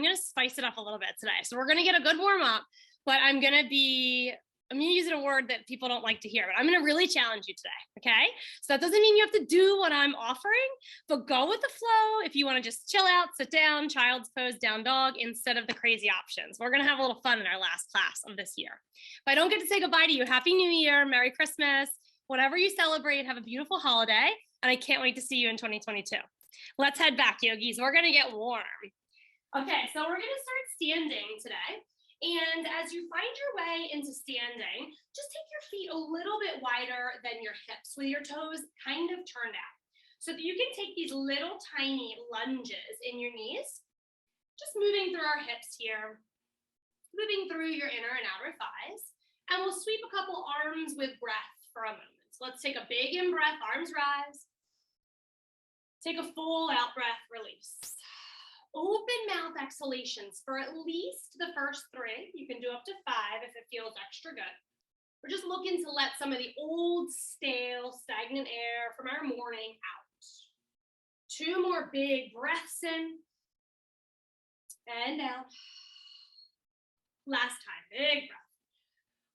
going to spice it up a little bit today. So we're going to get a good warm up, but I'm going to use a word that people don't like to hear, but I'm going to really challenge you today. Okay. So that doesn't mean you have to do what I'm offering, but go with the flow. If you want to just chill out, sit down, child's pose, down dog, instead of the crazy options. We're going to have a little fun in our last class of this year. If I don't get to say goodbye to you, Happy New Year, Merry Christmas, whatever you celebrate, have a beautiful holiday. And I can't wait to see you in 2022. Let's head back, yogis. We're going to get warm. Okay, so we're going to start standing today. And as you find your way into standing, just take your feet a little bit wider than your hips with your toes kind of turned out so that you can take these little tiny lunges in your knees, just moving through our hips here, moving through your inner and outer thighs. And we'll sweep a couple arms with breath for a moment. So let's take a big in breath, arms rise. Take a full out breath, release. Open mouth exhalations for at least the first 3. You can do up to 5 if it feels extra good. We're just looking to let some of the old, stale, stagnant air from our morning out. 2 more big breaths in and out. Last time, big breath.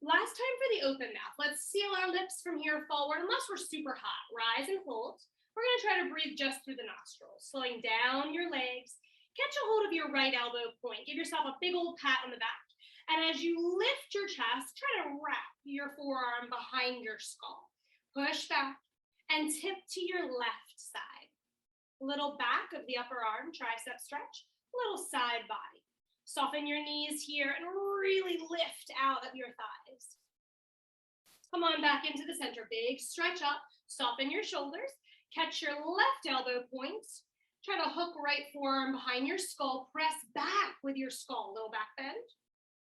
Last time for the open mouth. Let's seal our lips from here forward, unless we're super hot. Rise and hold. We're going to try to breathe just through the nostrils, slowing down your legs. Catch a hold of your right elbow point. Give yourself a big old pat on the back. And as you lift your chest, try to wrap your forearm behind your skull. Push back and tip to your left side. Little back of the upper arm, tricep stretch, little side body. Soften your knees here and really lift out of your thighs. Come on back into the center. Big stretch up. Soften your shoulders. Catch your left elbow point. Try to hook right forearm behind your skull. Press back with your skull. Little back bend,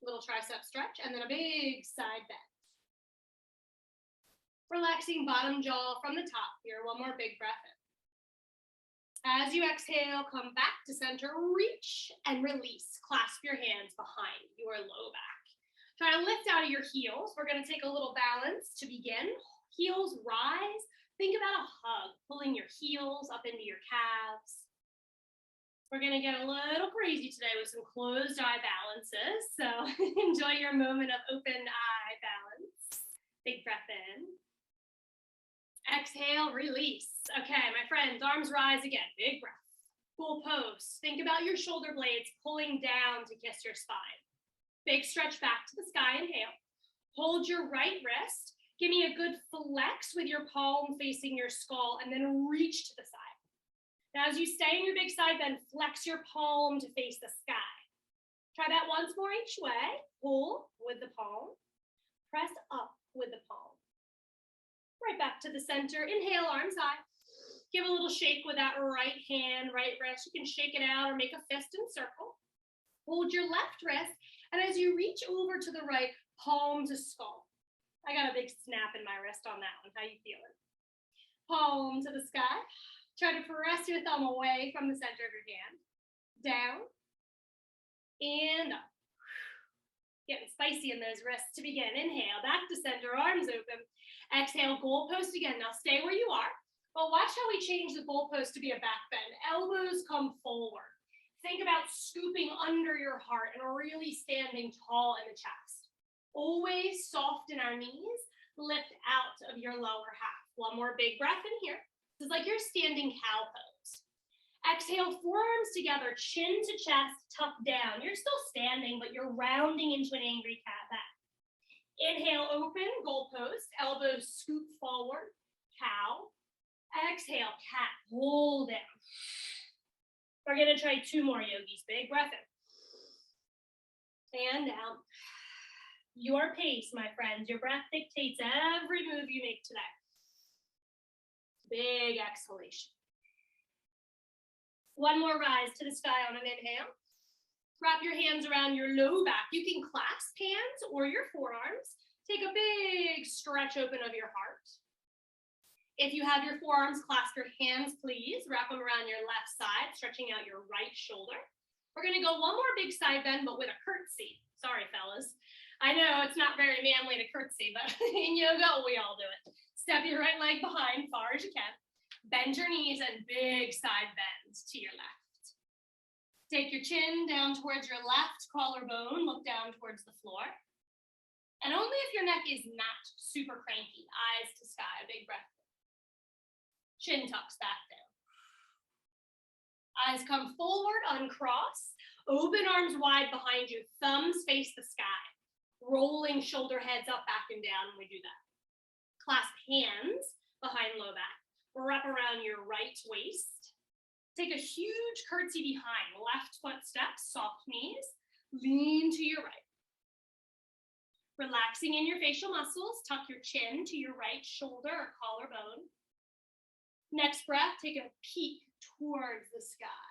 little tricep stretch, and then a big side bend. Relaxing bottom jaw from the top here. One more big breath in. As you exhale, come back to center. Reach and release. Clasp your hands behind your low back. Try to lift out of your heels. We're going to take a little balance to begin. Heels rise. Think about a hug, pulling your heels up into your calves. We're going to get a little crazy today with some closed eye balances. So enjoy your moment of open eye balance. Big breath in. Exhale, release. Okay, my friends, arms rise again. Big breath. Full pose. Think about your shoulder blades pulling down to kiss your spine. Big stretch back to the sky. Inhale. Hold your right wrist. Give me a good flex with your palm facing your skull and then reach to the side. Now, as you stay in your big side bend, flex your palm to face the sky. Try that once more each way. Pull with the palm. Press up with the palm. Right back to the center. Inhale, arms high. Give a little shake with that right hand, right wrist. You can shake it out or make a fist and circle. Hold your left wrist, and as you reach over to the right, palm to skull. I got a big snap in my wrist on that one. How you feeling? Palm to the sky. Try to press your thumb away from the center of your hand. Down and up. Getting spicy in those wrists to begin. Inhale, back to center, arms open. Exhale, goalpost again. Now stay where you are. But watch how we change the goalpost to be a back bend. Elbows come forward. Think about scooping under your heart and really standing tall in the chest. Always soft in our knees. Lift out of your lower half. One more big breath in here. This is like your standing cow pose. Exhale, forearms together, chin to chest, tuck down. You're still standing, but you're rounding into an angry cat back. Inhale, open, goal pose. Elbows scoop forward, cow. Exhale, cat, pull down. We're going to try 2 more, yogis. Big breath in. And out. Your pace, my friends. Your breath dictates every move you make today. Big exhalation. One more rise to the sky on an inhale. Wrap your hands around your low back. You can clasp hands or your forearms. Take a big stretch open of your heart. If you have your forearms, clasp your hands, please. Wrap them around your left side, stretching out your right shoulder. We're going to go one more big side bend, but with a curtsy. Sorry, fellas. I know it's not very manly to curtsy, but in yoga, we all do it. Step your right leg behind far as you can. Bend your knees and big side bends to your left. Take your chin down towards your left collarbone, look down towards the floor. And only if your neck is not super cranky, eyes to sky, big breath. Chin tucks back down. Eyes come forward, uncross. Open arms wide behind you, thumbs face the sky. Rolling shoulder heads up, back, and down when we do that. Clasp hands behind low back. Wrap around your right waist. Take a huge curtsy behind. Left foot steps, soft knees. Lean to your right. Relaxing in your facial muscles, tuck your chin to your right shoulder or collarbone. Next breath, take a peek towards the sky.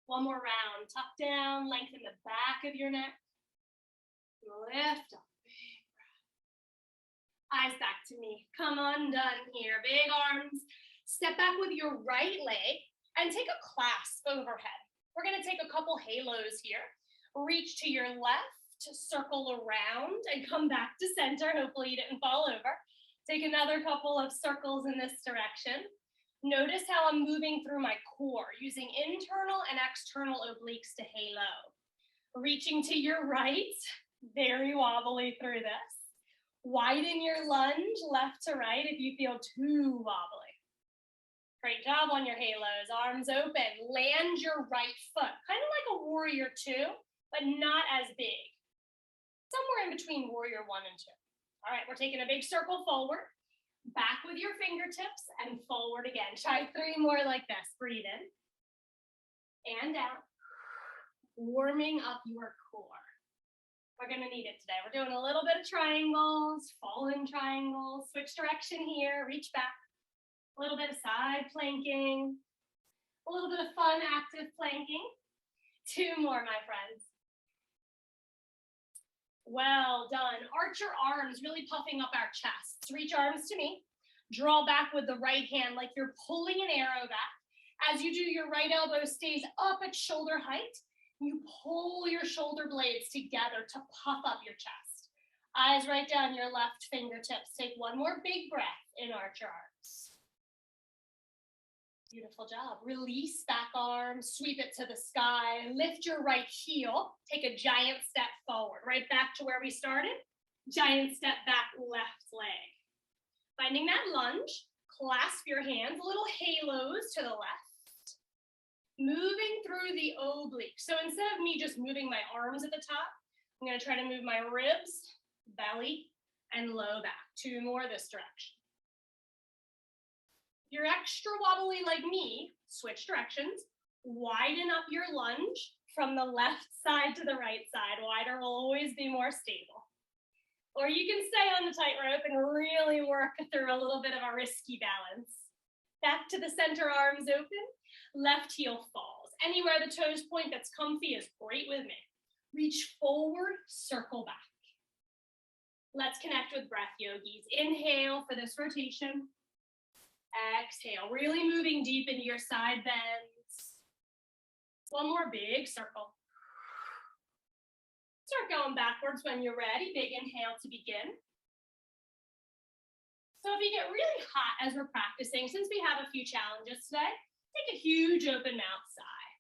One more round, tuck down, lengthen the back of your neck. Lift up, big breath. Eyes back to me. Come undone here, big arms. Step back with your right leg and take a clasp overhead. We're gonna take a couple halos here. Reach to your left, circle around and come back to center. Hopefully you didn't fall over. Take another couple of circles in this direction. Notice how I'm moving through my core, using internal and external obliques to halo. Reaching to your right, very wobbly through this. Widen your lunge left to right if you feel too wobbly. Great job on your halos, arms open. Land your right foot, kind of like a warrior 2, but not as big. Somewhere in between warrior 1 and 2. All right, we're taking a big circle forward, back with your fingertips, and forward again. Try 3 more like this. Breathe in and out, warming up your core. We're gonna need it today. We're doing a little bit of triangles, fallen triangles, switch direction here, reach back. A little bit of side planking, a little bit of fun, active planking. 2 more, my friends. Well done. Arch your arms, really puffing up our chests. Reach arms to me. Draw back with the right hand like you're pulling an arrow back. As you do, your right elbow stays up at shoulder height. You pull your shoulder blades together to puff up your chest. Eyes right down your left fingertips. Take one more big breath in arch your arms. Beautiful job. Release back arm, sweep it to the sky, lift your right heel, take a giant step forward, right back to where we started. Giant step back, left leg. Finding that lunge, clasp your hands, little halos to the left. Moving through the oblique. So instead of me just moving my arms at the top, I'm gonna try to move my ribs, belly, and low back. 2 more this direction. If you're extra wobbly like me, switch directions. Widen up your lunge from the left side to the right side. Wider will always be more stable. Or you can stay on the tightrope and really work through a little bit of a risky balance. Back to the center, arms open. Left heel falls. Anywhere the toes point that's comfy is great with me. Reach forward, circle back. Let's connect with breath, yogis. Inhale for this rotation. Exhale, really moving deep into your side bends. One more big circle. Start going backwards when you're ready. Big inhale to begin. So if you get really hot as we're practicing, since we have a few challenges today, take a huge open mouth sigh.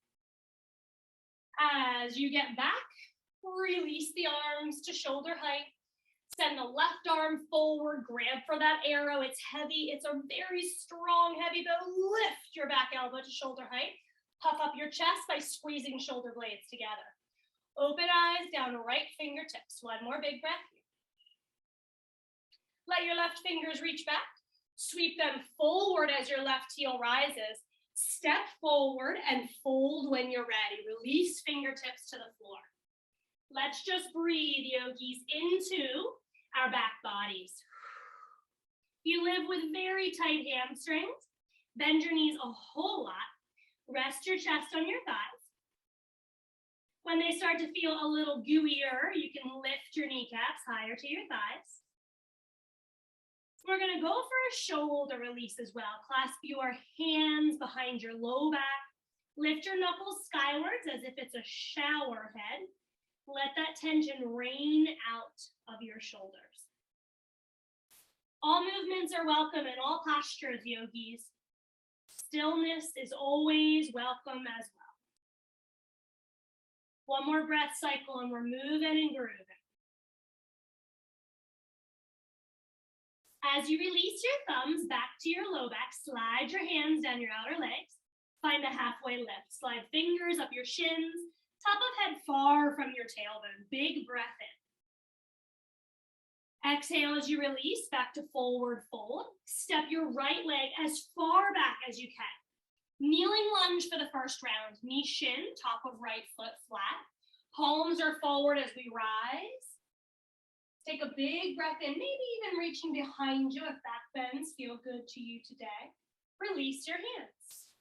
As you get back, release the arms to shoulder height. Send the left arm forward, grab for that arrow. It's heavy, it's a very strong, heavy bow. Lift your back elbow to shoulder height. Puff up your chest by squeezing shoulder blades together. Open eyes down to right fingertips. One more big breath here. Let your left fingers reach back. Sweep them forward as your left heel rises. Step forward and fold when you're ready. Release fingertips to the floor. Let's just breathe, yogis, into our back bodies. If you live with very tight hamstrings, bend your knees a whole lot. Rest your chest on your thighs. When they start to feel a little gooier, you can lift your kneecaps higher to your thighs. We're gonna go for a shoulder release as well. Clasp your hands behind your low back. Lift your knuckles skywards as if it's a shower head. Let that tension rain out of your shoulders. All movements are welcome in all postures, yogis. Stillness is always welcome as well. One more breath cycle and we're moving and grooving. As you release your thumbs back to your low back, slide your hands down your outer legs. Find a halfway lift. Slide fingers up your shins, top of head far from your tailbone. Big breath in. Exhale as you release, back to forward fold. Step your right leg as far back as you can. Kneeling lunge for the first round. Knee shin, top of right foot flat. Palms are forward as we rise. Take a big breath in, maybe even reaching behind you if back bends feel good to you today. Release your hands.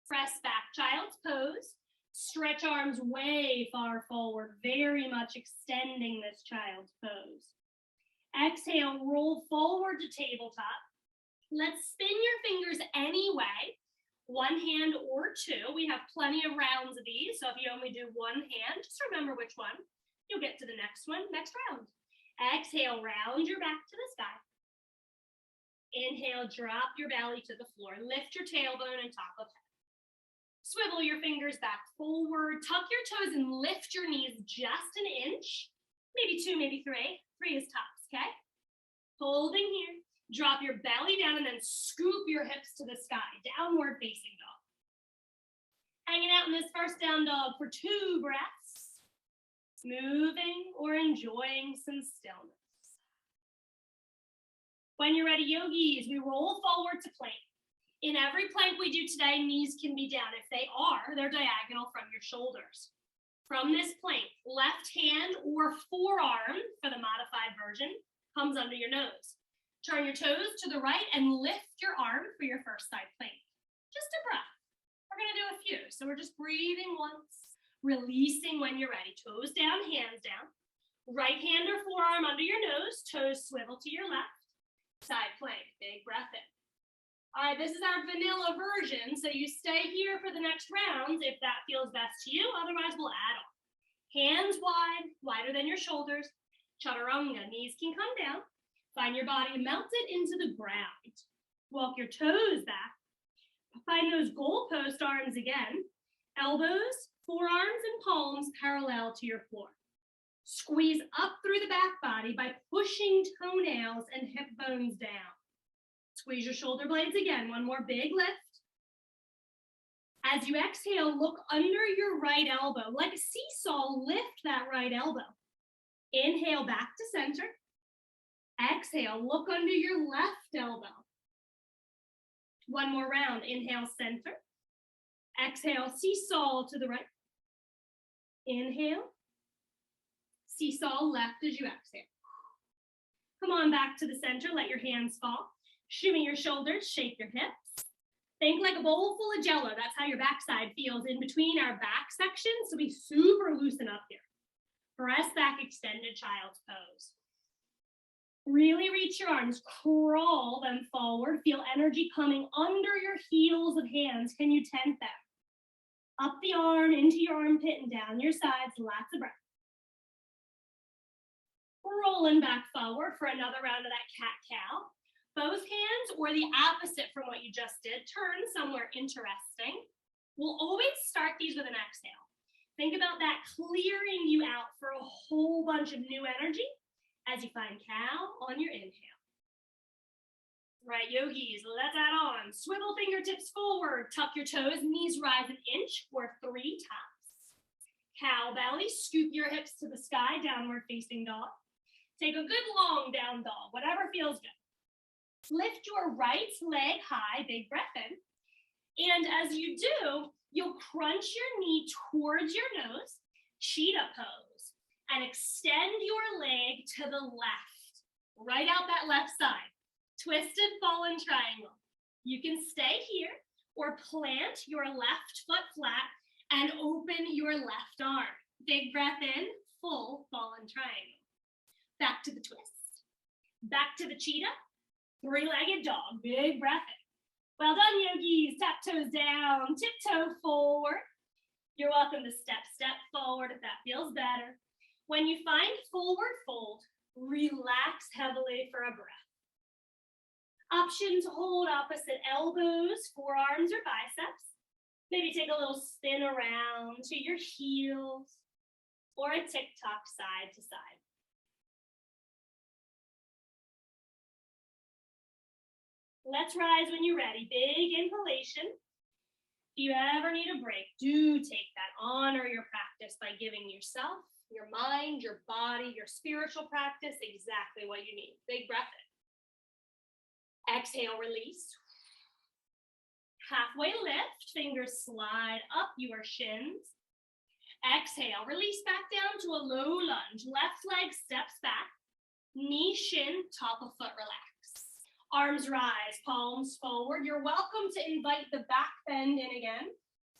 Press back, child's pose. Stretch arms way far forward, very much extending this child's pose. Exhale, roll forward to tabletop. Let's spin your fingers any way, one hand or two. We have plenty of rounds of these, so if you only do one hand, just remember which one. You'll get to the next one, next round. Exhale, round your back to the sky. Inhale, drop your belly to the floor. Lift your tailbone and top of head. Swivel your fingers back forward. Tuck your toes and lift your knees just an inch. Maybe two, maybe three. Three is tops, okay? Holding here. Drop your belly down and then scoop your hips to the sky. Downward facing dog. Hanging out in this first down dog for 2 breaths. Moving or enjoying some stillness. When you're ready, yogis, we roll forward to plank. In every plank we do today, knees can be down. If they are, they're diagonal from your shoulders. From this plank, left hand or forearm, for the modified version, comes under your nose. Turn your toes to the right and lift your arm for your first side plank. Just a breath. We're gonna do a few. So we're just breathing once, releasing when you're ready. Toes down, hands down. Right hand or forearm under your nose, toes swivel to your left. Side plank, big breath in. All right, this is our vanilla version, so you stay here for the next rounds if that feels best to you. Otherwise, we'll add on. Hands wide, wider than your shoulders. Chaturanga, knees can come down. Find your body melted into the ground. Walk your toes back. Find those goalpost arms again. Elbows, forearms, and palms parallel to your floor. Squeeze up through the back body by pushing toenails and hip bones down. Squeeze your shoulder blades again. One more big lift. As you exhale, look under your right elbow. Like a seesaw, lift that right elbow. Inhale back to center. Exhale, look under your left elbow. One more round. Inhale, center. Exhale, seesaw to the right. Inhale. Seesaw left as you exhale. Come on back to the center. Let your hands fall. Shimmy your shoulders, shake your hips. Think like a bowl full of Jell-O. That's how your backside feels in between our back sections. So be super loosen up here. Press back, extended child's pose. Really reach your arms, crawl them forward. Feel energy coming under your heels of hands. Can you tent them? Up the arm, into your armpit, and down your sides. Lots of breath. Rolling back forward for another round of that cat-cow. Both hands, or the opposite from what you just did, turn somewhere interesting. We'll always start these with an exhale. Think about that clearing you out for a whole bunch of new energy as you find cow on your inhale. Right, yogis, let's add on. Swivel fingertips forward, tuck your toes, knees rise an inch or 3 tops. Cow belly, scoop your hips to the sky, downward facing dog. Take a good long down dog, whatever feels good. Lift your right leg high, big breath in. And as you do, you'll crunch your knee towards your nose, cheetah pose, and extend your leg to the left, right out that left side. Twisted fallen triangle. You can stay here or plant your left foot flat and open your left arm. Big breath in, full fallen triangle. Back to the twist. Back to the cheetah. 3-legged dog, big breath in. Well done, yogis. Tap toes down, tiptoe forward. You're welcome to step forward if that feels better. When you find forward fold, relax heavily for a breath. Option to hold opposite elbows, forearms, or biceps. Maybe take a little spin around to your heels. or a tick-tock side to side. Let's rise when you're ready. Big inhalation. If you ever need a break, do take that. Honor your practice by giving yourself, your mind, your body, your spiritual practice exactly what you need. Big breath in. Exhale, release. Halfway lift, fingers slide up your shins. Exhale, release back down to a low lunge. Left leg steps back. Knee, shin, top of foot relax. Arms rise, palms forward. You're welcome to invite the back bend in again.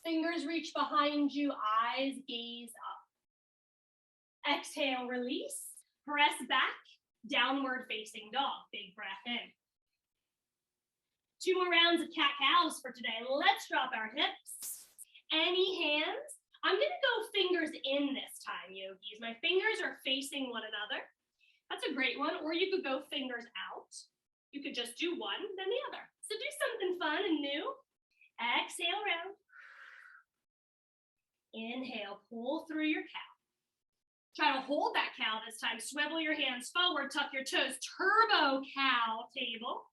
Fingers reach behind you, eyes gaze up. Exhale, release. Press back, downward facing dog. Big breath in. 2 more rounds of cat-cows for today. Let's drop our hips. Any hands? I'm gonna go fingers in this time, yogis. My fingers are facing one another. That's a great one. Or you could go fingers out. You could just do one, then the other. So do something fun and new. Exhale, round. Inhale, pull through your cow. Try to hold that cow this time. Swivel your hands forward, tuck your toes. Turbo cow table.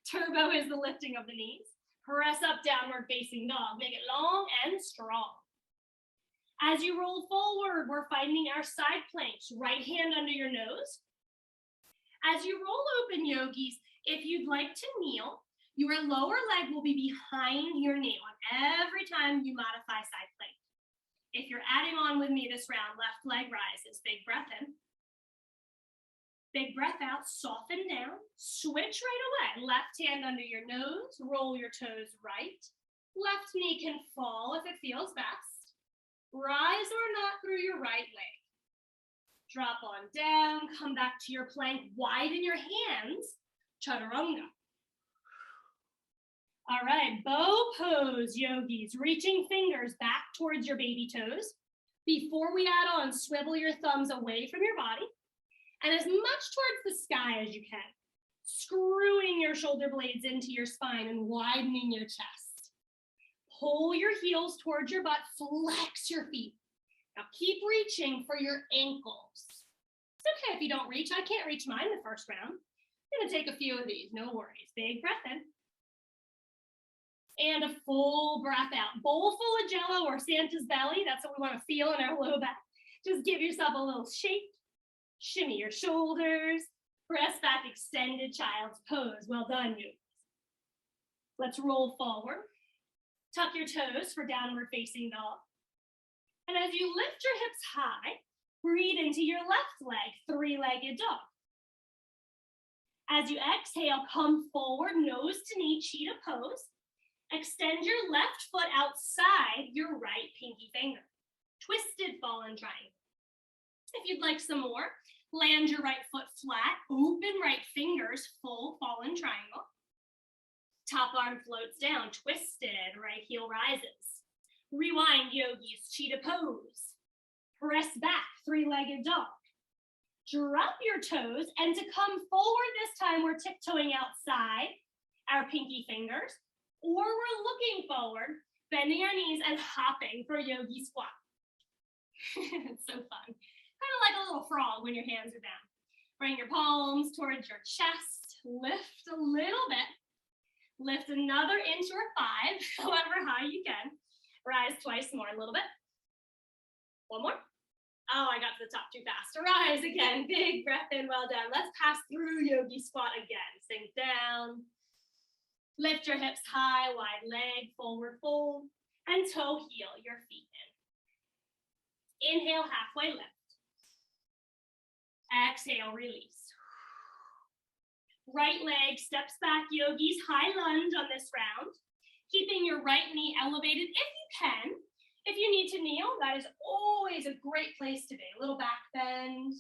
Turbo is the lifting of the knees. Press up, downward facing dog. Make it long and strong. As you roll forward, we're finding our side planks. Right hand under your nose. As you roll open, yogis, if you'd like to kneel, your lower leg will be behind your knee on every time you modify side plank. If you're adding on with me this round, left leg rises. Big breath in. Big breath out, soften down. Switch right away. Left hand under your nose, roll your toes right. Left knee can fall if it feels best. Rise or not through your right leg. Drop on down, come back to your plank, widen your hands, chaturanga. All right, bow pose, yogis, reaching fingers back towards your baby toes. Before we add on, swivel your thumbs away from your body and as much towards the sky as you can, screwing your shoulder blades into your spine and widening your chest. Pull your heels towards your butt, flex your feet. Now keep reaching for your ankles. It's okay if you don't reach. I can't reach mine the first round. I'm gonna take a few of these, no worries. Big breath in. And a full breath out. Bowl full of Jello or Santa's belly. That's what we wanna feel in our low back. Just give yourself a little shake. Shimmy your shoulders. Press back, extended child's pose. Well done, you. Let's roll forward. Tuck your toes for downward facing dog. And as you lift your hips high, breathe into your left leg, three-legged dog. As you exhale, come forward, nose to knee, cheetah pose. Extend your left foot outside your right pinky finger. Twisted fallen triangle. If you'd like some more, land your right foot flat, open right fingers, full fallen triangle. Top arm floats down, twisted, right heel rises. Rewind, yogis, cheetah pose. Press back, three-legged dog. Drop your toes, and to come forward this time, we're tiptoeing outside our pinky fingers, or we're looking forward, bending our knees and hopping for yogi squat. It's so fun. Kind of like a little frog when your hands are down. Bring your palms towards your chest, lift a little bit. Lift another inch or 5, however high you can. Rise twice more, a little bit. One more. Oh, I got to the top too fast. Rise again, big breath in, well done. Let's pass through yogi squat again. Sink down. Lift your hips high, wide leg, forward fold, and toe heel your feet in. Inhale, halfway lift. Exhale, release. Right leg steps back, yogis, high lunge on this round. Keeping your right knee elevated if you can. If you need to kneel, that is always a great place to be. A little back bend.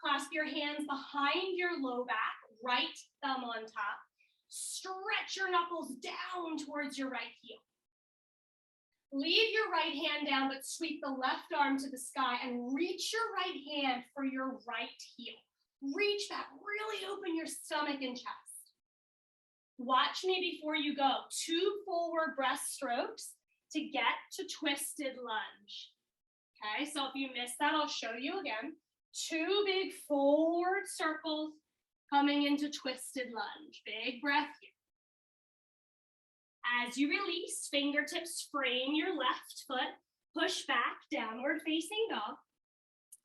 Clasp your hands behind your low back, right thumb on top. Stretch your knuckles down towards your right heel. Leave your right hand down, but sweep the left arm to the sky and reach your right hand for your right heel. Reach back, really open your stomach and chest. Watch me before you go. 2 forward breath strokes to get to twisted lunge. Okay, so if you missed that, I'll show you again. 2 big forward circles coming into twisted lunge. Big breath here. As you release, fingertips frame your left foot. Push back, downward facing dog.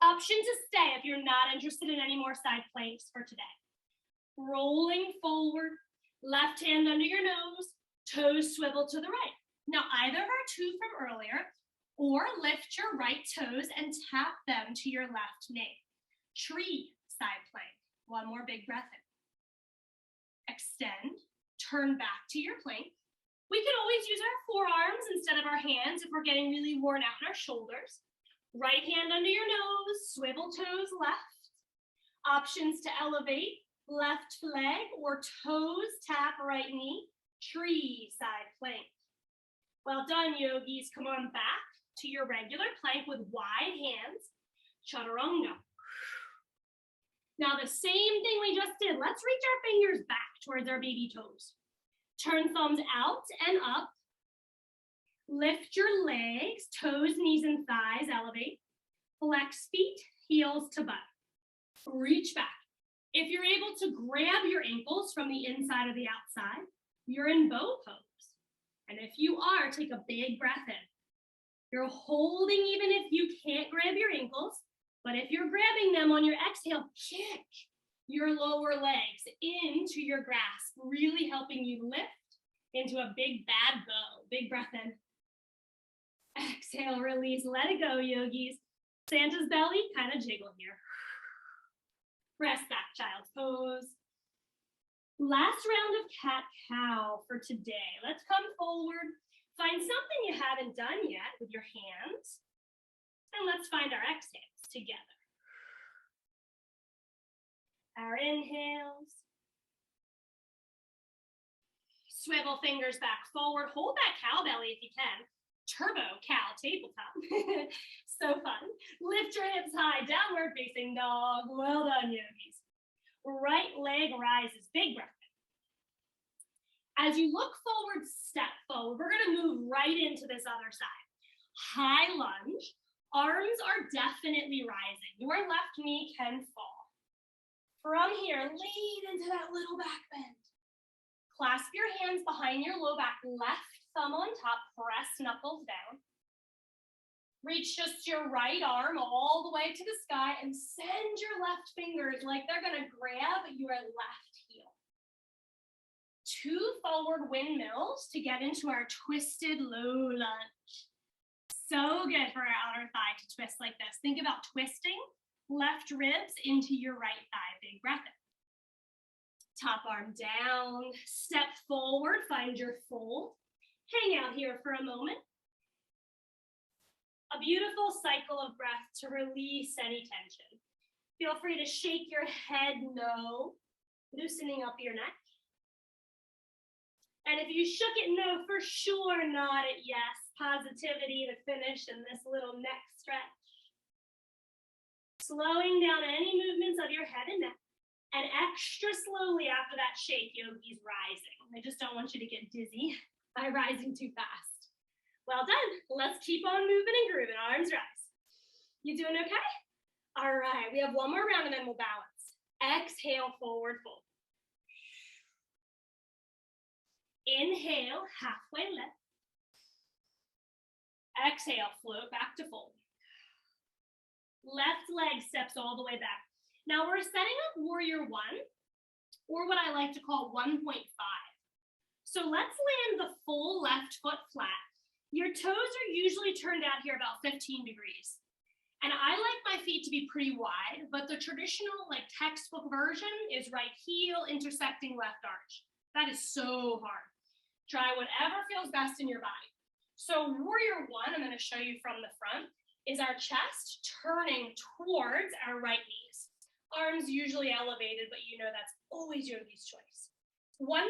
Option to stay if you're not interested in any more side planks for today. Rolling forward, left hand under your nose, toes swivel to the right. Now, either of our 2 from earlier, or lift your right toes and tap them to your left knee. Tree side plank. One more big breath in. Extend, turn back to your plank. We can always use our forearms instead of our hands if we're getting really worn out in our shoulders. Right hand under your nose, swivel toes left. Options to elevate, left leg or toes tap right knee, tree side plank. Well done, yogis. Come on back to your regular plank with wide hands, chaturanga. Now the same thing we just did, let's reach our fingers back towards our baby toes. Turn thumbs out and up. Lift your legs, toes, knees, and thighs, elevate. Flex feet, heels to butt. Reach back. If you're able to grab your ankles from the inside or the outside, you're in bow pose. And if you are, take a big breath in. You're holding even if you can't grab your ankles, but if you're grabbing them on your exhale, kick your lower legs into your grasp, really helping you lift into a big bad bow. Big breath in. Exhale, release, let it go, yogis. Santa's belly, kind of jiggle here. Rest back, child's pose. Last round of cat-cow for today. Let's come forward. Find something you haven't done yet with your hands. And let's find our exhales together. Our inhales. Swivel fingers back forward. Hold that cow belly if you can. Turbo cow tabletop. So fun. Lift your hips high, downward facing dog. Well done, yogis. Right leg rises, big breath. As you look forward, step forward. We're gonna move right into this other side. High lunge, arms are definitely rising. Your left knee can fall. From here, lean into that little back bend. Clasp your hands behind your low back, left thumb on top, press knuckles down. Reach just your right arm all the way to the sky and send your left fingers like they're gonna grab your left heel. 2 forward windmills to get into our twisted low lunge. So good for our outer thigh to twist like this. Think about twisting left ribs into your right thigh. Big breath in. Top arm down, step forward, find your fold. Hang out here for a moment. A beautiful cycle of breath to release any tension. Feel free to shake your head no, loosening up your neck. And if you shook it no, for sure nod it yes. Positivity to finish in this little neck stretch. Slowing down any movements of your head and neck. And extra slowly after that shake, yogis rising. I just don't want you to get dizzy by rising too fast. Well done. Let's keep on moving and grooving. Arms rise. You doing okay? All right, we have one more round and then we'll balance. Exhale, forward fold. Inhale, halfway lift. Exhale, float back to fold. Left leg steps all the way back. Now we're setting up warrior 1, or what I like to call 1.5. So let's land the full left foot flat. Your toes are usually turned out here about 15 degrees. And I like my feet to be pretty wide, but the traditional like textbook version is right heel intersecting left arch. That is so hard. Try whatever feels best in your body. So warrior 1, I'm gonna show you from the front, is our chest turning towards our right knees. Arms usually elevated, but you know that's always yogi's choice. 1.5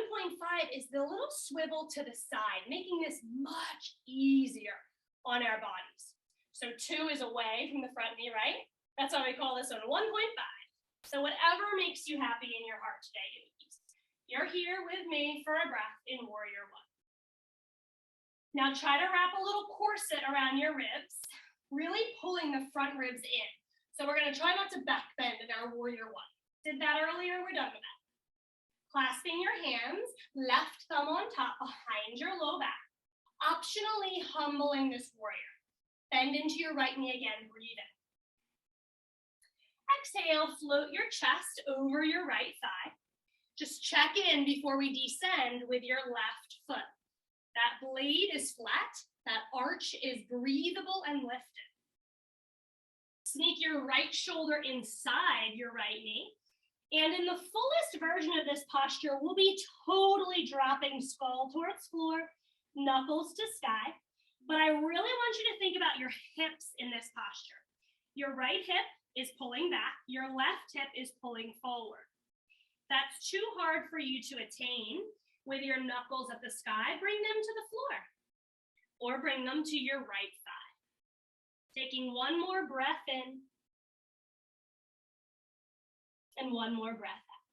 is the little swivel to the side, making this much easier on our bodies. So 2 is away from the front knee, right? That's why we call this one 1.5. So whatever makes you happy in your heart today, yogis. You're here with me for a breath in warrior 1. Now try to wrap a little corset around your ribs. really pulling the front ribs in. So we're going to try not to back bend in our warrior one. Did that earlier, we're done with that. Clasping your hands, left thumb on top behind your low back. Optionally humbling this warrior. Bend into your right knee again, breathe in. Exhale, float your chest over your right thigh. Just check in before we descend with your left foot. That blade is flat, that arch is breathable and lifted. Sneak your right shoulder inside your right knee. And in the fullest version of this posture, we'll be totally dropping skull towards floor, knuckles to sky. But I really want you to think about your hips in this posture. Your right hip is pulling back, your left hip is pulling forward. That's too hard for you to attain with your knuckles at the sky. Bring them to the floor or bring them to your right thigh. Taking one more breath in and one more breath out.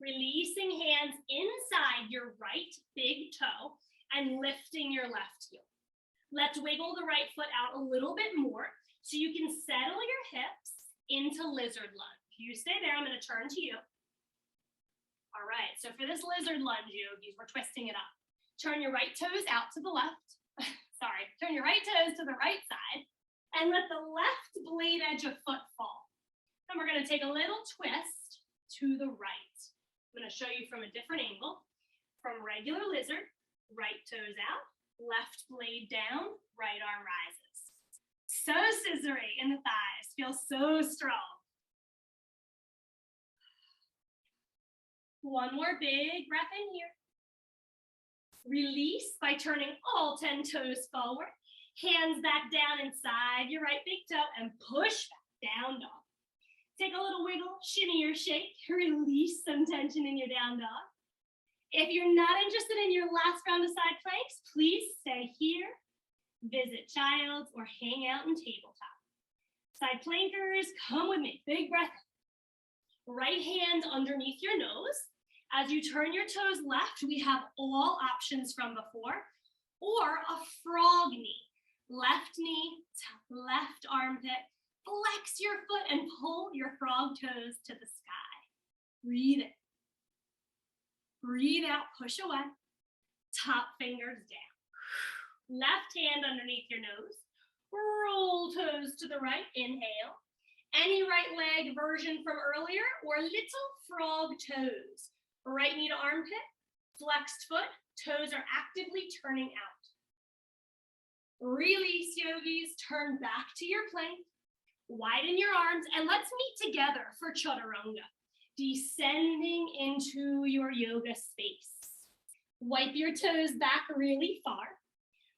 Releasing hands inside your right big toe and lifting your left heel. Let's wiggle the right foot out a little bit more so you can settle your hips into lizard lunge. You stay there, I'm gonna turn to you. All right, so for this lizard lunge, yogis, we're twisting it up. Turn your right toes out to the left. Sorry, turn your right toes to the right side and let the left blade edge of foot fall. And we're gonna take a little twist to the right. I'm gonna show you from a different angle. From regular lizard, right toes out, left blade down, right arm rises. So scissory in the thighs, feels so strong. One more big breath in here. Release by turning all 10 toes forward. Hands back down inside your right big toe and push back, down dog. Take a little wiggle, shimmy or shake, release some tension in your down dog. If you're not interested in your last round of side planks, please stay here, visit child's, or hang out in tabletop. Side plankers, come with me, big breath. Right hand underneath your nose. As you turn your toes left, we have all options from before, or a frog knee. Left knee, left armpit, flex your foot and pull your frog toes to the sky. Breathe in. Breathe out, push away. Top fingers down. Left hand underneath your nose. Roll toes to the right, inhale. Any right leg version from earlier or little frog toes. Right knee to armpit, flexed foot, toes are actively turning out. Release, yogis, turn back to your plank. Widen your arms and let's meet together for chaturanga. Descending into your yoga space. Wipe your toes back really far.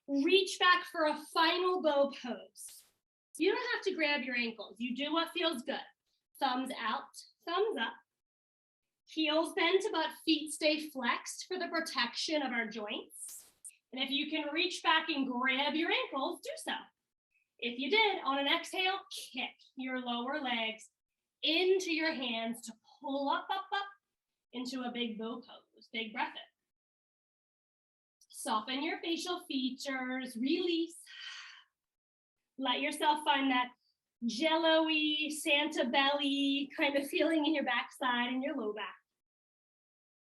Reach back for a final bow pose. You don't have to grab your ankles. You do what feels good. Thumbs out, thumbs up. Heels bend to butt, feet stay flexed for the protection of our joints. And if you can reach back and grab your ankles, do so. If you did, on an exhale, kick your lower legs into your hands to pull up, up, up into a big bow pose. Big breath in. Soften your facial features, release. Let yourself find that jello-y, Santa belly kind of feeling in your backside and your low back.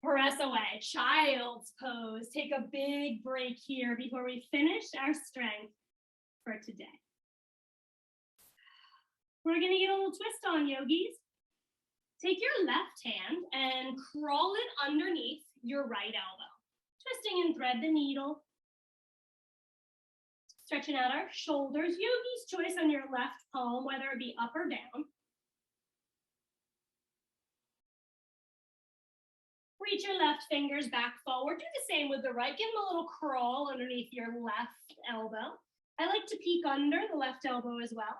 Press away, child's pose. Take a big break here before we finish our strength for today. We're gonna get a little twist on, yogis. Take your left hand and crawl it underneath your right elbow. Twisting and thread the needle. Stretching out our shoulders. Yogi's choice on your left palm, whether it be up or down. Reach your left fingers back forward. Do the same with the right. Give them a little crawl underneath your left elbow. I like to peek under the left elbow as well.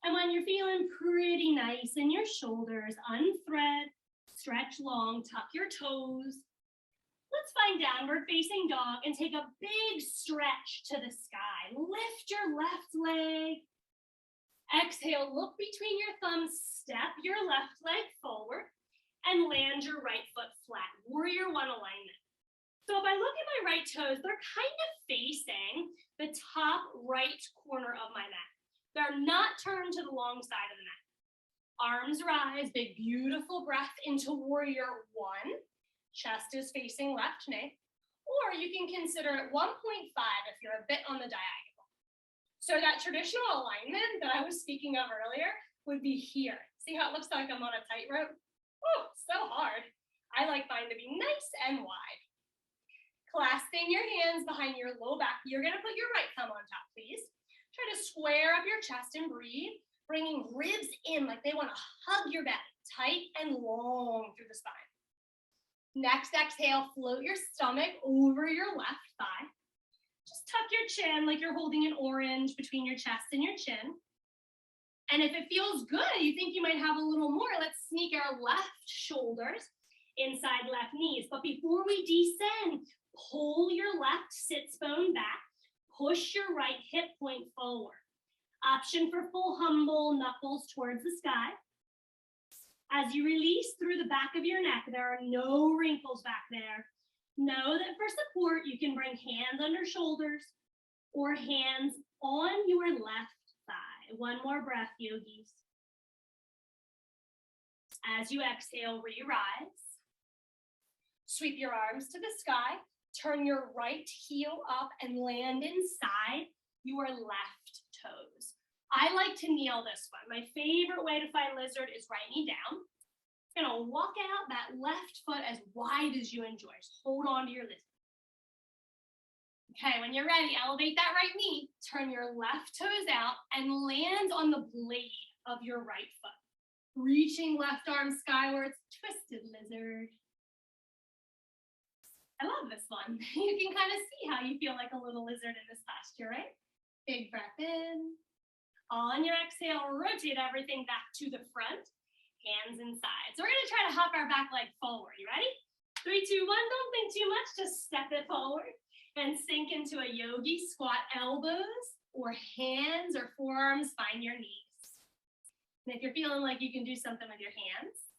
And when you're feeling pretty nice in your shoulders, unthread, stretch long, tuck your toes. Let's find downward facing dog and take a big stretch to the sky. Lift your left leg. Exhale, look between your thumbs, step your left leg forward. and land your right foot flat, warrior one alignment. So if I look at my right toes, they're kind of facing the top right corner of my mat. They're not turned to the long side of the mat. Arms rise, big, beautiful breath into warrior one. Chest is facing left knee. Or you can consider it 1.5 if you're a bit on the diagonal. So that traditional alignment that I was speaking of earlier would be here. See how it looks like I'm on a tightrope? Oh, so hard. I like mine to be nice and wide. Clasping your hands behind your low back, you're gonna put your right thumb on top, please. Try to square up your chest and breathe, bringing ribs in like they wanna hug your belly, tight and long through the spine. Next exhale, float your stomach over your left thigh. Just tuck your chin like you're holding an orange between your chest and your chin. And if it feels good, you think you might have a little more, let's sneak our left shoulders inside left knees. But before we descend, pull your left sits bone back, push your right hip point forward. Option for full humble, knuckles towards the sky. As you release through the back of your neck, there are no wrinkles back there. Know that for support, you can bring hands under shoulders or hands on your left thigh. One more breath, yogis. As you exhale, re-rise. Sweep your arms to the sky. Turn your right heel up and land inside your left toes. I like to kneel this one. My favorite way to find lizard is right knee down. Gonna walk out that left foot as wide as you enjoy. Just hold on to your lizard. Okay, when you're ready, elevate that right knee, turn your left toes out and land on the blade of your right foot. Reaching left arm skywards, twisted lizard. I love this one. You can kind of see how you feel like a little lizard in this posture, right? Big breath in. On your exhale, rotate everything back to the front, hands inside. So we're gonna try to hop our back leg forward. You ready? 3, 2, 1, don't think too much, just step it forward and sink into a yogi, squat elbows or hands or forearms, find your knees. And if you're feeling like you can do something with your hands,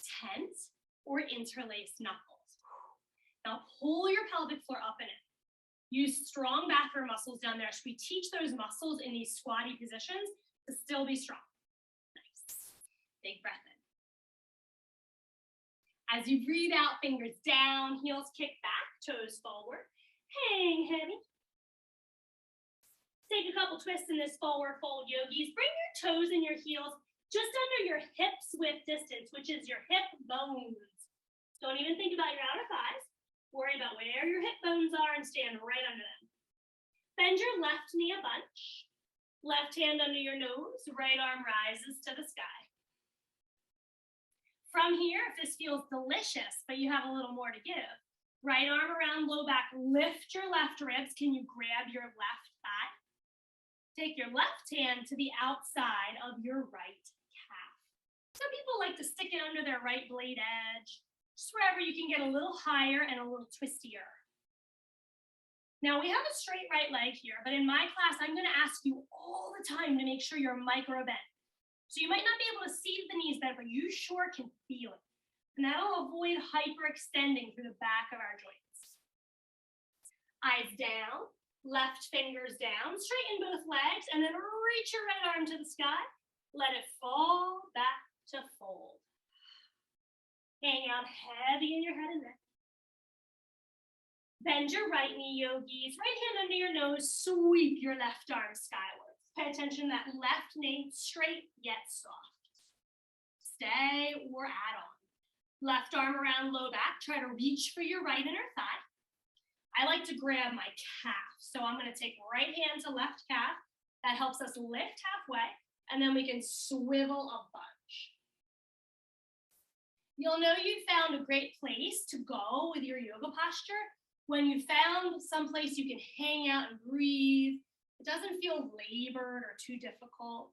tent or interlace knuckles. Now pull your pelvic floor up and in. Use strong bathroom muscles down there. So we teach those muscles in these squatty positions to still be strong. Nice. Big breath in. As you breathe out, fingers down, heels kick back, toes forward. Hang heavy. Take a couple twists in this forward fold, yogis. Bring your toes and your heels just under your hips width distance, which is your hip bones. Don't even think about your outer thighs. Worry about where your hip bones are and stand right under them. Bend your left knee a bunch. Left hand under your nose, right arm rises to the sky. From here, if this feels delicious, but you have a little more to give, right arm around low back, lift your left ribs. Can you grab your left thigh? Take your left hand to the outside of your right calf. Some people like to stick it under their right blade edge. Just wherever you can get a little higher and a little twistier. Now we have a straight right leg here, but in my class, I'm gonna ask you all the time to make sure you're micro bent. So you might not be able to see the knees bent, but you sure can feel it. And that'll avoid hyperextending through the back of our joints. Eyes down, left fingers down, straighten both legs, and then reach your right arm to the sky. Let it fall back to fold. Hang out heavy in your head and neck. Bend your right knee, yogis. Right hand under your nose, sweep your left arm skywards. Pay attention to that left knee, straight yet soft. Stay or add on. Left arm around low back. Try to reach for your right inner thigh. I like to grab my calf. So I'm gonna take right hand to left calf. That helps us lift halfway, and then we can swivel a bunch. You'll know you found a great place to go with your yoga posture when you found some place you can hang out and breathe. It doesn't feel labored or too difficult.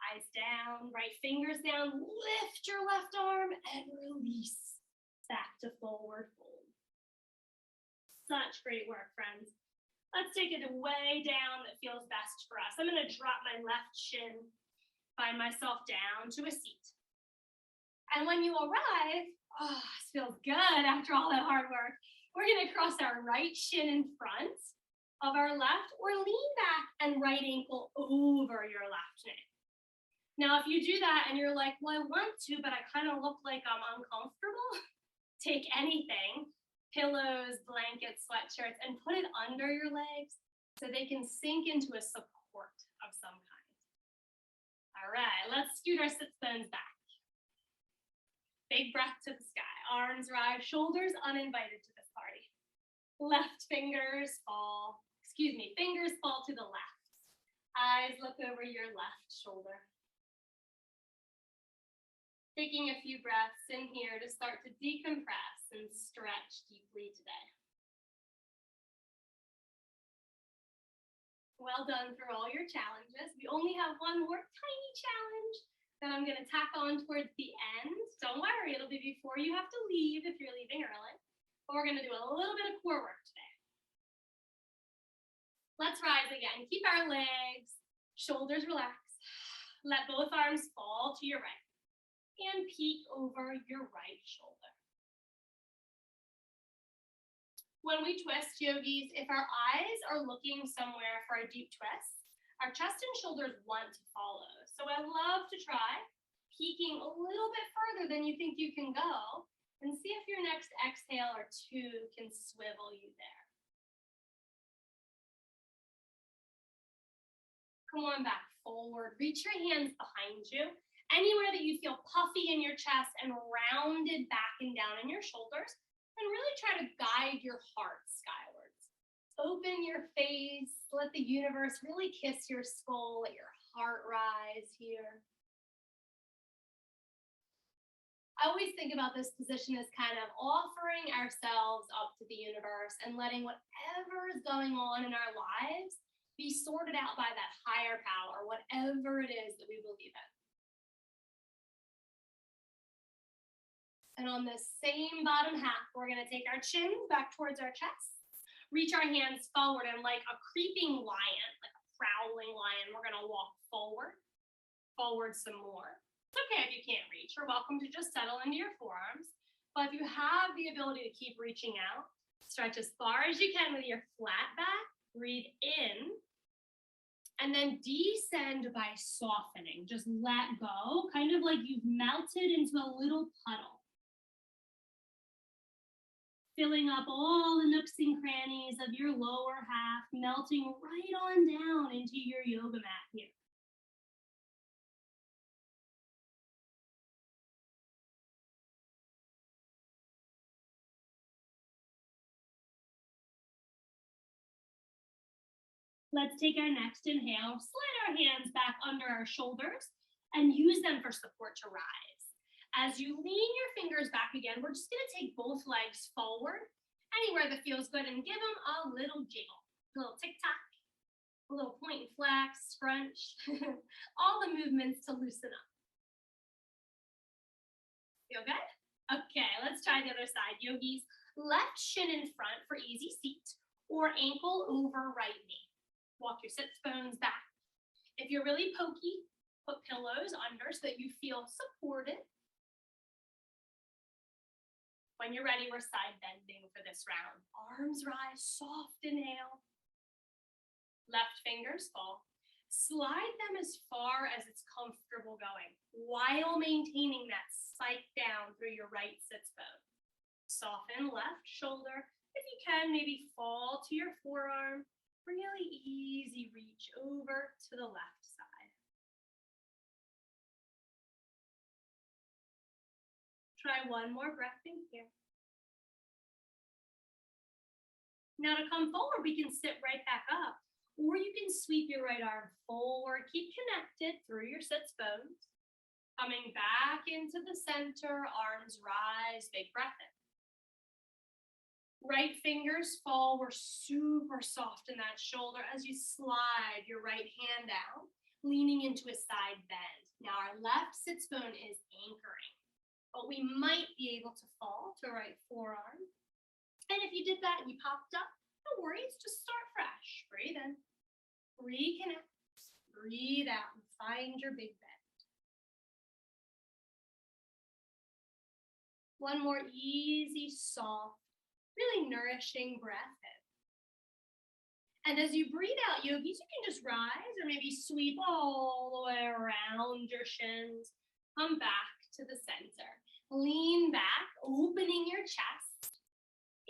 Eyes down, right fingers down, lift your left arm and release back to forward fold. Such great work, friends. Let's take it way down that feels best for us. I'm gonna drop my left shin, find myself down to a seat. And when you arrive, oh, this feels good after all that hard work. We're gonna cross our right shin in front of our left or lean back and right ankle over your left knee. Now, if you do that and you're like, well, I want to, but I kind of look like I'm uncomfortable, take anything, pillows, blankets, sweatshirts, and put it under your legs so they can sink into a support of some kind. All right, let's scoot our sit bones back. Big breath to the sky, arms rise, shoulders uninvited to this party. Fingers fall to the left. Eyes look over your left shoulder. Taking a few breaths in here to start to decompress and stretch deeply today. Well done for all your challenges. We only have one more tiny challenge that I'm going to tack on towards the end. Don't worry, it'll be before you have to leave if you're leaving early. But we're going to do a little bit of core work today. Let's rise again. Keep our legs, shoulders relaxed. Let both arms fall to your right and peek over your right shoulder. When we twist, yogis, if our eyes are looking somewhere for a deep twist, our chest and shoulders want to follow. So I love to try peeking a little bit further than you think you can go and see if your next exhale or two can swivel you there. Come on back forward. Reach your hands behind you. Anywhere that you feel puffy in your chest and rounded back and down in your shoulders. And really try to guide your heart skywards. Open your face. Let the universe really kiss your skull. Let your heart rise here. I always think about this position as kind of offering ourselves up to the universe and letting whatever is going on in our lives be sorted out by that higher power, whatever it is that we believe in. And on the same bottom half, we're going to take our chins back towards our chest, reach our hands forward, and like a creeping lion, like a prowling lion, we're going to walk forward some more. It's okay if you can't reach. You're welcome to just settle into your forearms. But if you have the ability to keep reaching out, stretch as far as you can with your flat back, breathe in, and then descend by softening. Just let go, kind of like you've melted into a little puddle. Filling up all the nooks and crannies of your lower half, melting right on down into your yoga mat here. Let's take our next inhale, slide our hands back under our shoulders and use them for support to rise. As you lean your fingers back again, we're just gonna take both legs forward, anywhere that feels good, and give them a little jiggle, a little tick-tock, a little point and flex, scrunch, all the movements to loosen up. Feel good? Okay, let's try the other side. Yogis, left shin in front for easy seat, or ankle over right knee. Walk your sits bones back. If you're really pokey, put pillows under so that you feel supported. When you're ready, we're side bending for this round. Arms rise, soft inhale. Left fingers fall. Slide them as far as it's comfortable going while maintaining that spike down through your right sits bone. Soften left shoulder. If you can, maybe fall to your forearm. Really easy reach over to the left side. Try one more breath in here. Now to come forward, we can sit right back up, or you can sweep your right arm forward. Keep connected through your sits bones. Coming back into the center, arms rise, big breath in. Right fingers fall. We're super soft in that shoulder as you slide your right hand out, leaning into a side bend. Now our left sits bone is anchoring, but we might be able to fall to right forearm. And if you did that and you popped up, no worries, just start fresh. Breathe in, reconnect, breathe out, and find your big bend. One more easy, soft, really nourishing breath in. And as you breathe out, yogis, you can just rise or maybe sweep all the way around your shins. Come back to the center. Lean back, opening your chest.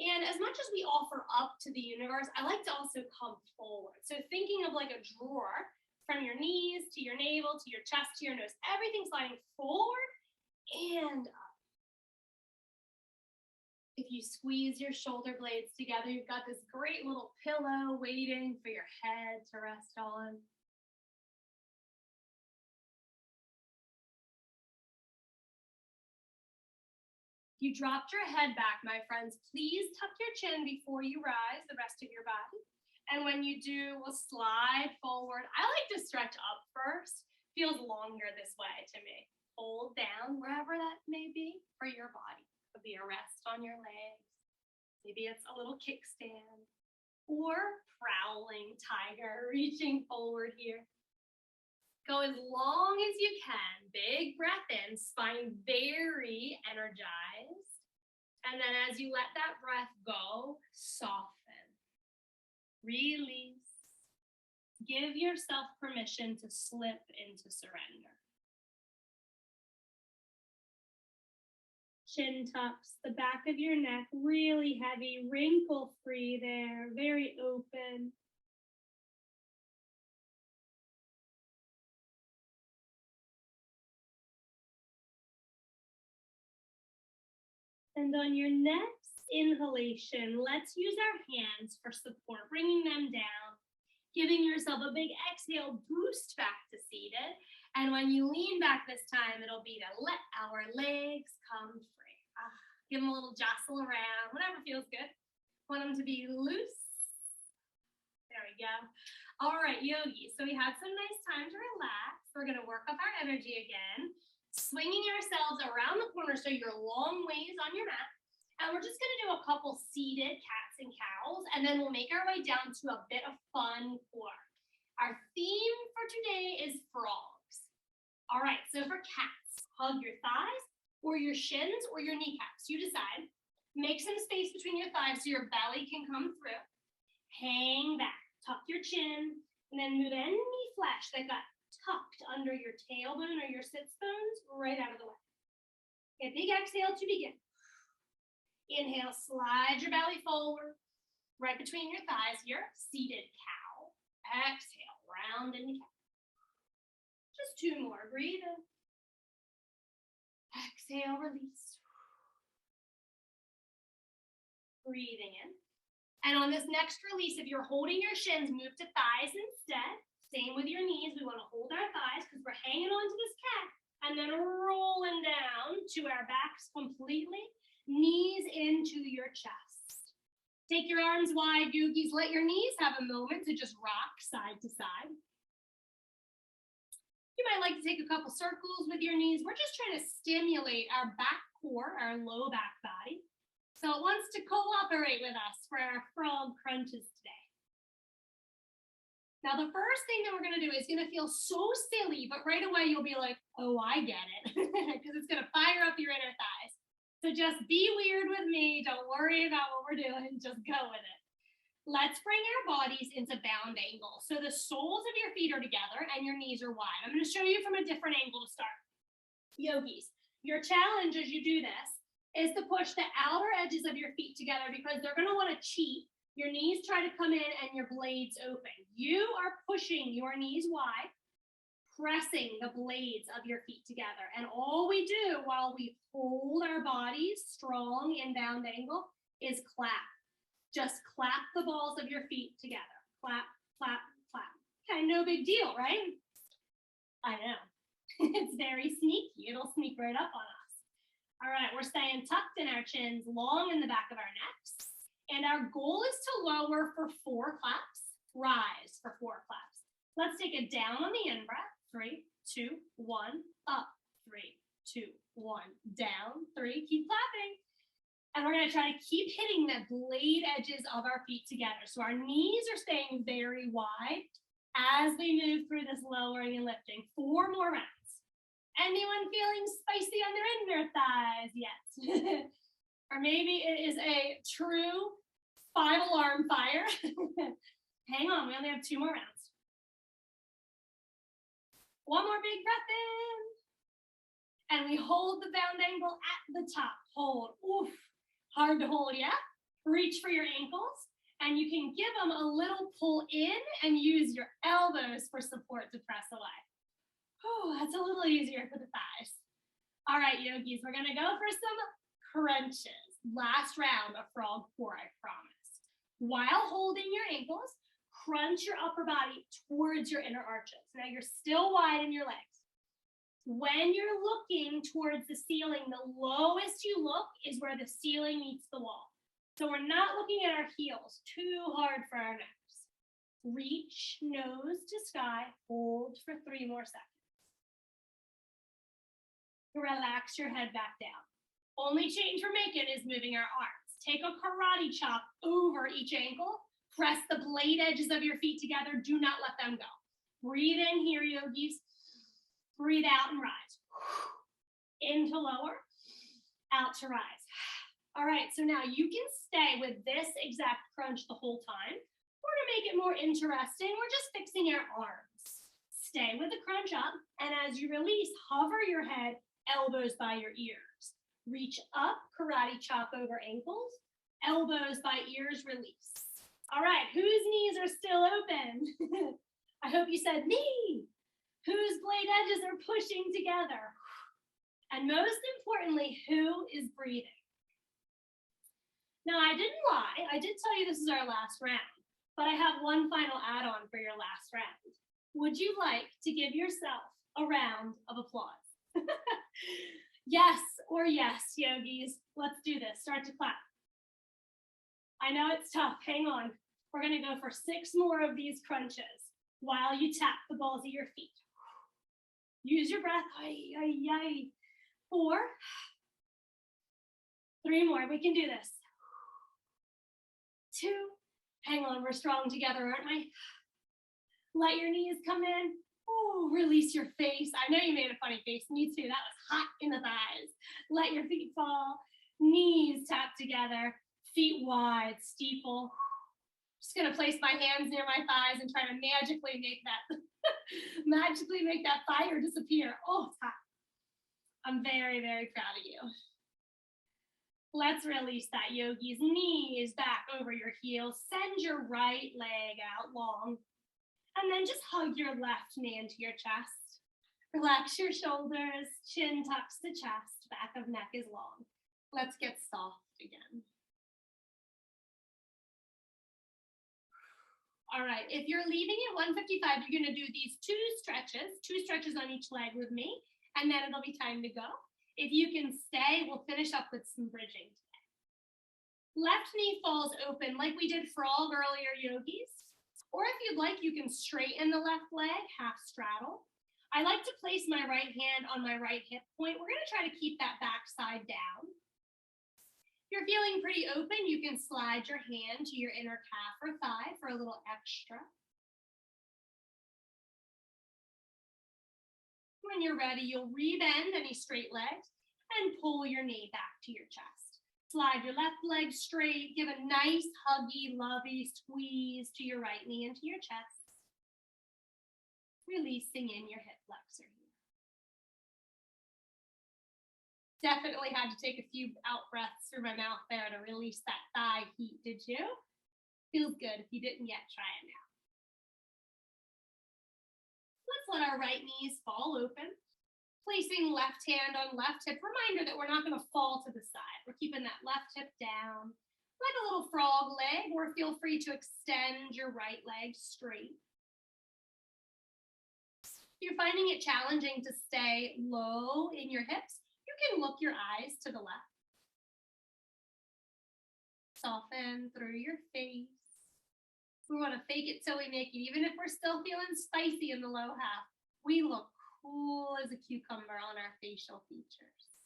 And as much as we offer up to the universe, I like to also come forward. So thinking of like a drawer from your knees to your navel, to your chest, to your nose, everything sliding forward and up. If you squeeze your shoulder blades together, you've got this great little pillow waiting for your head to rest on. If you dropped your head back, my friends, please tuck your chin before you rise the rest of your body. And when you do, we'll slide forward. I like to stretch up first. Feels longer this way to me. Hold down wherever that may be for your body. Could be a rest on your legs. Maybe it's a little kickstand or prowling tiger, reaching forward here. Go as long as you can. Big breath in, spine very energized. And then as you let that breath go, soften, release. Give yourself permission to slip into surrender. Chin tucks, the back of your neck really heavy, wrinkle free there, very open. And on your next inhalation, let's use our hands for support, bringing them down, giving yourself a big exhale, boost back to seated. And when you lean back this time, it'll be to let our legs come free. Give them a little jostle around, whatever feels good. Want them to be loose. There we go. All right, yogis. So we had some nice time to relax. We're going to work up our energy again, swinging ourselves around the corner so you're long ways on your mat. And we're just going to do a couple seated cats and cows, and then we'll make our way down to a bit of fun core. Our theme for today is frogs. All right, so for cats, hug your thighs or your shins or your kneecaps. You decide. Make some space between your thighs so your belly can come through. Hang back, tuck your chin, and then move any flesh that got tucked under your tailbone or your sits bones right out of the way. Okay, big exhale to begin. Inhale, slide your belly forward, right between your thighs here, seated cow. Exhale, round into cat. Just two more, breathe in. Exhale, release. Breathing in. And on this next release, if you're holding your shins, move to thighs instead. Same with your knees. We want to hold our thighs because we're hanging on to this cat. And then rolling down to our backs completely. Knees into your chest. Take your arms wide, yogis. Let your knees have a moment to just rock side to side. You might like to take a couple circles with your knees. We're just trying to stimulate our back core, our low back body. So it wants to cooperate with us for our frog crunches today. Now, the first thing that we're going to do is going to feel so silly, but right away you'll be like, oh, I get it, because it's going to fire up your inner thighs. So just be weird with me. Don't worry about what we're doing. Just go with it. Let's bring our bodies into bound angle. So the soles of your feet are together and your knees are wide. I'm going to show you from a different angle to start. Yogis, your challenge as you do this is to push the outer edges of your feet together because they're going to want to cheat. Your knees try to come in and your blades open. You are pushing your knees wide, pressing the blades of your feet together. And all we do while we hold our bodies strong in bound angle is clap. Just clap the balls of your feet together. Clap, clap, clap. Okay, no big deal, right? I know. It's very sneaky. It'll sneak right up on us. All right, we're staying tucked in our chins, long in the back of our necks. And our goal is to lower for 4 claps, rise for 4 claps. Let's take it down on the in-breath. 3, 2, 1, up. 3, 2, 1, down. 3, keep clapping. And we're going to try to keep hitting the blade edges of our feet together. So our knees are staying very wide as we move through this lowering and lifting. 4 more rounds. Anyone feeling spicy on their inner thighs yet? Or maybe it is a true 5-alarm fire. Hang on, we only have 2 more rounds. One more big breath in. And we hold the bound ankle at the top. Hold. Oof. Hard to hold, yeah? Reach for your ankles. And you can give them a little pull in and use your elbows for support to press away. Oh, that's a little easier for the thighs. All right, yogis, we're gonna go for some crunches. Last round of frog 4, I promise. While holding your ankles, crunch your upper body towards your inner arches. Now you're still wide in your legs. When you're looking towards the ceiling, the lowest you look is where the ceiling meets the wall. So we're not looking at our heels, too hard for our necks. Reach nose to sky, hold for 3 more seconds. Relax your head back down. Only change we're making is moving our arms. Take a karate chop over each ankle. Press the blade edges of your feet together. Do not let them go. Breathe in here, yogis. Breathe out and rise. In to lower, out to rise. All right, so now you can stay with this exact crunch the whole time, or to make it more interesting, we're just fixing our arms. Stay with the crunch up, and as you release, hover your head, elbows by your ears. Reach up, karate chop over ankles, elbows by ears, release. All right, whose knees are still open? I hope you said me. Whose blade edges are pushing together? And most importantly, who is breathing? Now, I didn't lie. I did tell you this is our last round, but I have one final add-on for your last round. Would you like to give yourself a round of applause? Yes or yes, yogis. Let's do this. Start to clap. I know it's tough. Hang on. We're going to go for 6 more of these crunches while you tap the balls of your feet. Use your breath. Ay, ay, ay. 4. 3 more. We can do this. 2. Hang on. We're strong together, aren't we? Let your knees come in. Oh, release your face. I know you made a funny face. Me too. That was hot in the thighs. Let your feet fall. Knees tap together. Feet wide. Steeple. Just going to place my hands near my thighs and try to magically make that fire disappear. Oh, it's hot. I'm very, very proud of you. Let's release that, yogis. Knees back over your heels. Send your right leg out long. And then just hug your left knee into your chest. Relax your shoulders. Chin tucks to chest. Back of neck is long. Let's get soft again. All right, if you're leaving at 1:55, you're gonna do these 2 stretches on each leg with me, and then it'll be time to go. If you can stay, we'll finish up with some bridging today. Left knee falls open like we did frog earlier, yogis. Or if you'd like, you can straighten the left leg, half straddle. I like to place my right hand on my right hip point. We're gonna try to keep that back side down. If you're feeling pretty open, you can slide your hand to your inner calf or thigh for a little extra. When you're ready, you'll rebend any straight legs and pull your knee back to your chest. Slide your left leg straight, give a nice huggy, lovey squeeze to your right knee into your chest. Releasing in your hip flexor here. Definitely had to take a few out breaths through my mouth there to release that thigh heat, did you? Feels good. If you didn't yet, try it now. Let's let our right knees fall open. Placing left hand on left hip. Reminder that we're not going to fall to the side. We're keeping that left hip down like a little frog leg, or feel free to extend your right leg straight. If you're finding it challenging to stay low in your hips, you can look your eyes to the left. Soften through your face. We want to fake it till we make it. Even if we're still feeling spicy in the low half, we look cool as a cucumber on our facial features.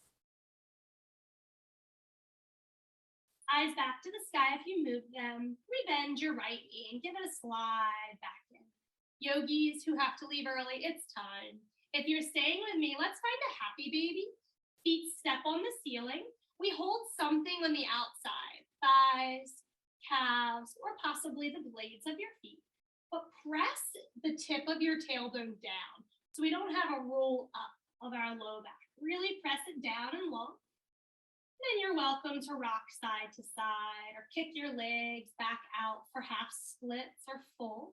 Eyes back to the sky if you move them. Rebend your right knee and give it a slide back in. Yogis who have to leave early, it's time. If you're staying with me, let's find a happy baby. Feet step on the ceiling. We hold something on the outside, thighs, calves, or possibly the blades of your feet. But press the tip of your tailbone down so we don't have a roll up of our low back. Really press it down and long. Then you're welcome to rock side to side or kick your legs back out for half splits or full.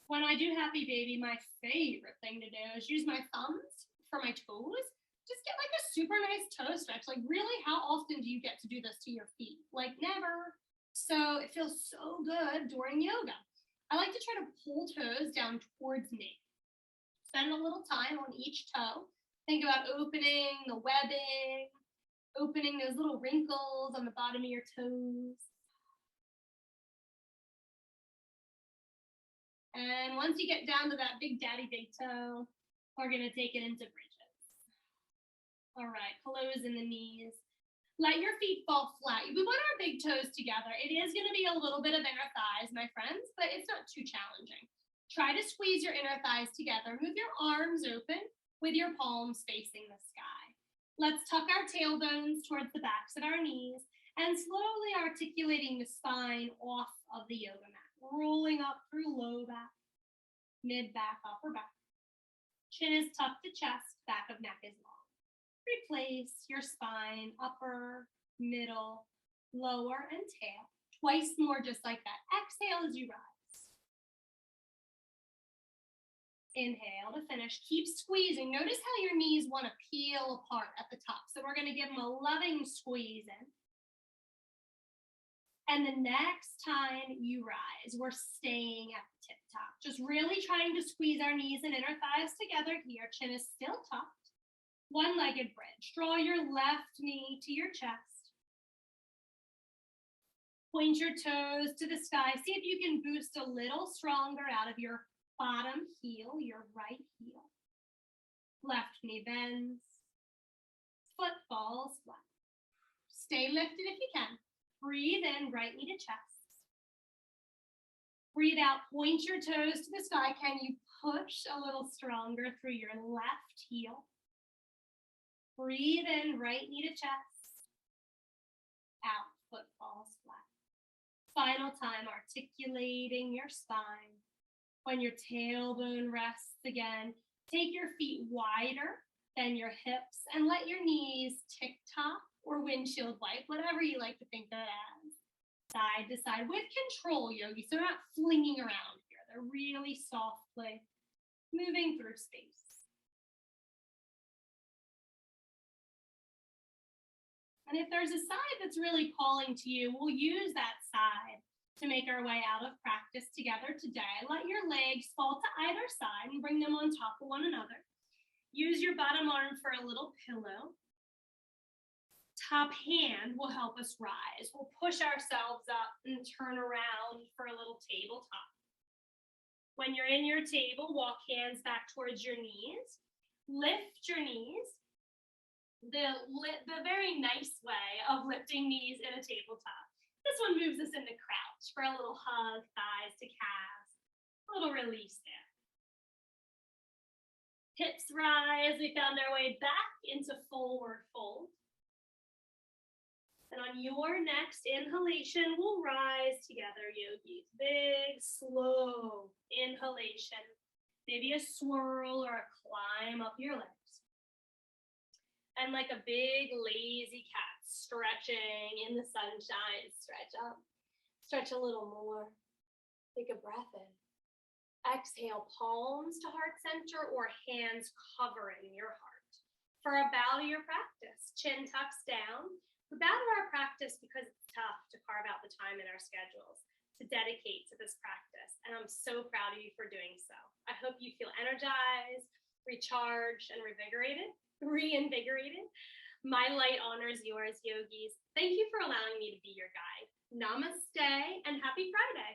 When I do happy baby, my favorite thing to do is use my thumbs for my toes. Just get like a super nice toe stretch. Like really, how often do you get to do this to your feet? Like never. So it feels so good during yoga. I like to try to pull toes down towards me. Spend a little time on each toe. Think about opening the webbing, opening those little wrinkles on the bottom of your toes. And once you get down to that big daddy big toe, we're gonna take it into bridges. All right, close in the knees. Let your feet fall flat. We want our big toes together. It is gonna be a little bit of inner thighs, my friends, but it's not too challenging. Try to squeeze your inner thighs together. Move your arms open with your palms facing the sky. Let's tuck our tailbones towards the backs of our knees and slowly articulating the spine off of the yoga mat, rolling up through low back, mid back, upper back. Chin is tucked to chest, back of neck is long. Replace your spine, upper, middle, lower, and tail. Twice more just like that. Exhale as you rise. Inhale to finish. Keep squeezing. Notice how your knees want to peel apart at the top. So we're going to give them a loving squeeze in. And the next time you rise, we're staying at the tip top. Just really trying to squeeze our knees and inner thighs together here. Chin is still tucked. One-legged bridge. Draw your left knee to your chest. Point your toes to the sky. See if you can boost a little stronger out of your bottom heel, your right heel. Left knee bends. Foot falls flat. Stay lifted if you can. Breathe in, right knee to chest. Breathe out, point your toes to the sky. Can you push a little stronger through your left heel? Breathe in, right knee to chest. Out, foot falls flat. Final time, articulating your spine. When your tailbone rests again, take your feet wider than your hips and let your knees tick-tock or windshield wipe, whatever you like to think of it as. Side to side with control, yogis. So they're not flinging around here. They're really softly moving through space. And if there's a side that's really calling to you, we'll use that side to make our way out of practice together today. Let your legs fall to either side and bring them on top of one another. Use your bottom arm for a little pillow. Top hand will help us rise. We'll push ourselves up and turn around for a little tabletop. When you're in your table, walk hands back towards your knees. Lift your knees. The very nice way of lifting knees in a tabletop. This one moves us into crouch for a little hug, thighs to calves, a little release there. Hips rise, we found our way back into forward fold. And on your next inhalation, we'll rise together, yogis. Big, slow inhalation. Maybe a swirl or a climb up your legs. And like a big lazy cat stretching in the sunshine, stretch up, stretch a little more. Take a breath in. Exhale, palms to heart center or hands covering your heart. For a bow to your practice, chin tucks down. We bow to our practice because it's tough to carve out the time in our schedules to dedicate to this practice. And I'm so proud of you for doing so. I hope you feel energized, recharged, and reinvigorated. My light honors yours, yogis. Thank you for allowing me to be your guide. Namaste and happy Friday.